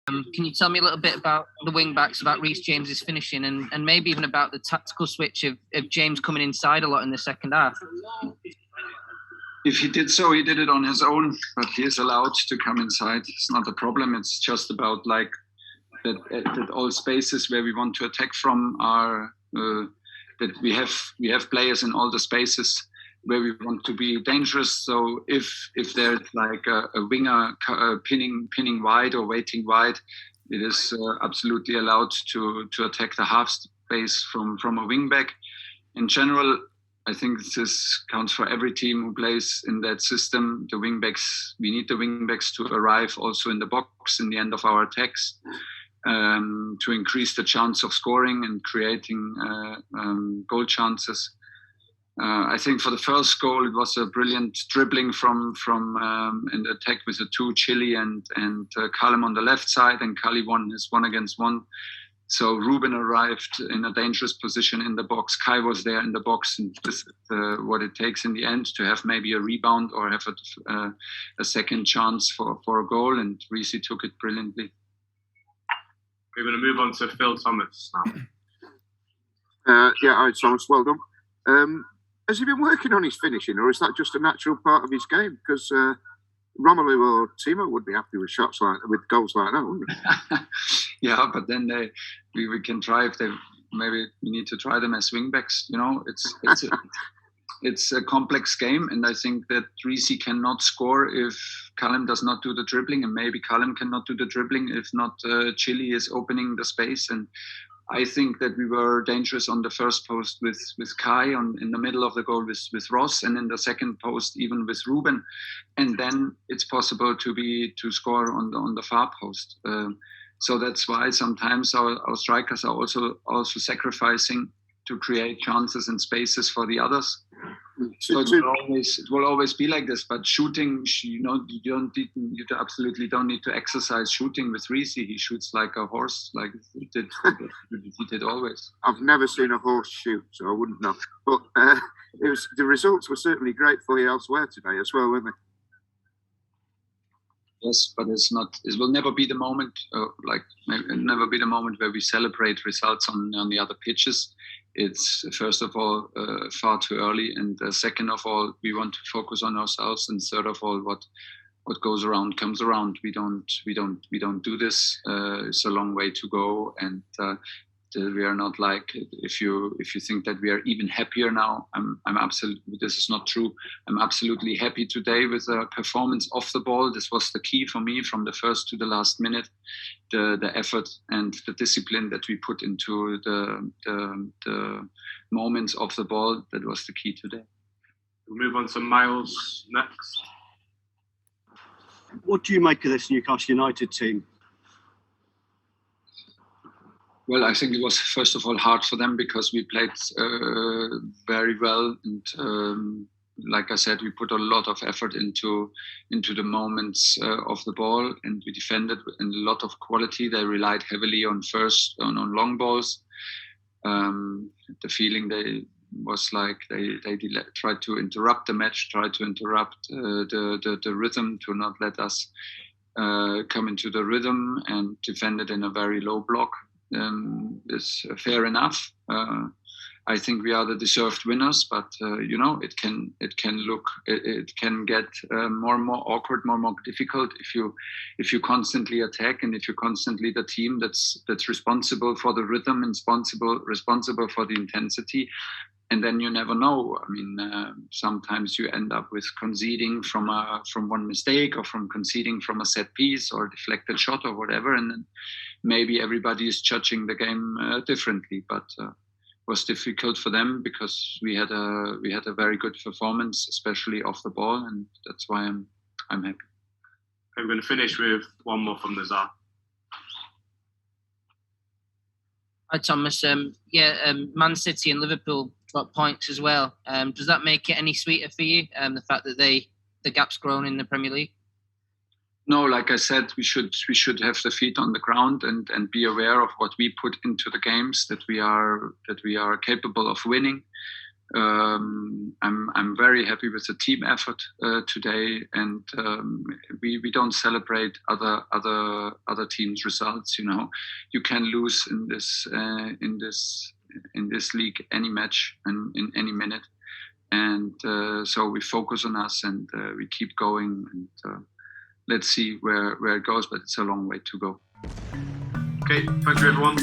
Can you tell me a little bit about the wing-backs, about Reece James's finishing, and maybe even about the tactical switch of James coming inside a lot in the second half? If he did so, he did it on his own, but he is allowed to come inside. It's not a problem. It's just about like that all spaces where we want to attack from are that we have players in all the spaces where we want to be dangerous. So if there's like a winger pinning wide or waiting wide, it is absolutely allowed to attack the half space from a wing back. In general, I think this counts for every team who plays in that system. The wing backs, we need the wing backs to arrive also in the box in the end of our attacks to increase the chance of scoring and creating goal chances. I think for the first goal, it was a brilliant dribbling from in the attack with the two, Chile and Callum on the left side, and Cali won his 1-against-1. So Ruben arrived in a dangerous position in the box. Kai was there in the box, and this is what it takes in the end to have maybe a rebound or have a second chance for a goal, and Reece took it brilliantly. We're going to move on to Phil Thomas now. Hi Thomas, well done. Has he been working on his finishing, or is that just a natural part of his game? Because Romelu or Timo would be happy with with goals like that, wouldn't they? Yeah, but then we can try if they maybe we need to try them as wingbacks. You know, it's a complex game, and I think that Reece cannot score if Callum does not do the dribbling, and maybe Callum cannot do the dribbling if not Chile is opening the space. And I think that we were dangerous on the first post with Kai in the middle of the goal with Ross, and in the second post even with Ruben, and then it's possible to score on the far post. So that's why sometimes our strikers are also sacrificing to create chances and spaces for the others. So it will always be like this. But shooting, you absolutely don't need to exercise shooting with Reece. He shoots like a horse, like he did always. I've never seen a horse shoot, so I wouldn't know. But the results were certainly great for you elsewhere today as well, weren't they? Yes, but it will never be the moment. Never be the moment where we celebrate results on the other pitches. It's first of all far too early, and second of all, we want to focus on ourselves, and third of all, what goes around comes around. We don't do this. It's a long way to go, and we are not like if you think that we are even happier now. I'm absolutely. This is not true. I'm absolutely happy today with the performance off the ball. This was the key for me from the first to the last minute. The effort and the discipline that we put into the moments of the ball, that was the key today. We'll move on to Miles next. What do you make of this Newcastle United team? Well, I think it was first of all hard for them because we played very well, and like I said, we put a lot of effort into the moments of the ball, and we defended in a lot of quality. They relied heavily on long balls. The feeling was like they tried to interrupt the match, tried to interrupt the rhythm, to not let us come into the rhythm, and defended in a very low block. Is fair enough. I think we are the deserved winners, but it can get more and more awkward, more and more difficult if you constantly attack, and if you're constantly the team that's responsible for the rhythm and responsible for the intensity. And then you never know. I mean, sometimes you end up with conceding from one mistake, or from conceding from a set piece or deflected shot or whatever, and then maybe everybody is judging the game differently. But it was difficult for them because we had a very good performance, especially off the ball, and that's why I'm happy. I'm going to finish with one more from the Czar. Hi Thomas. Man City and Liverpool dropped points as well. Does that make it any sweeter for you? The fact that the gap's grown in the Premier League? No, like I said, we should have the feet on the ground and be aware of what we put into the games, that we are capable of winning. I'm very happy with the team effort today, and we don't celebrate other teams' results. You know, you can lose in this league any match and in any minute, and so we focus on us and we keep going, and let's see where it goes. But it's a long way to go. Okay, thank you everyone.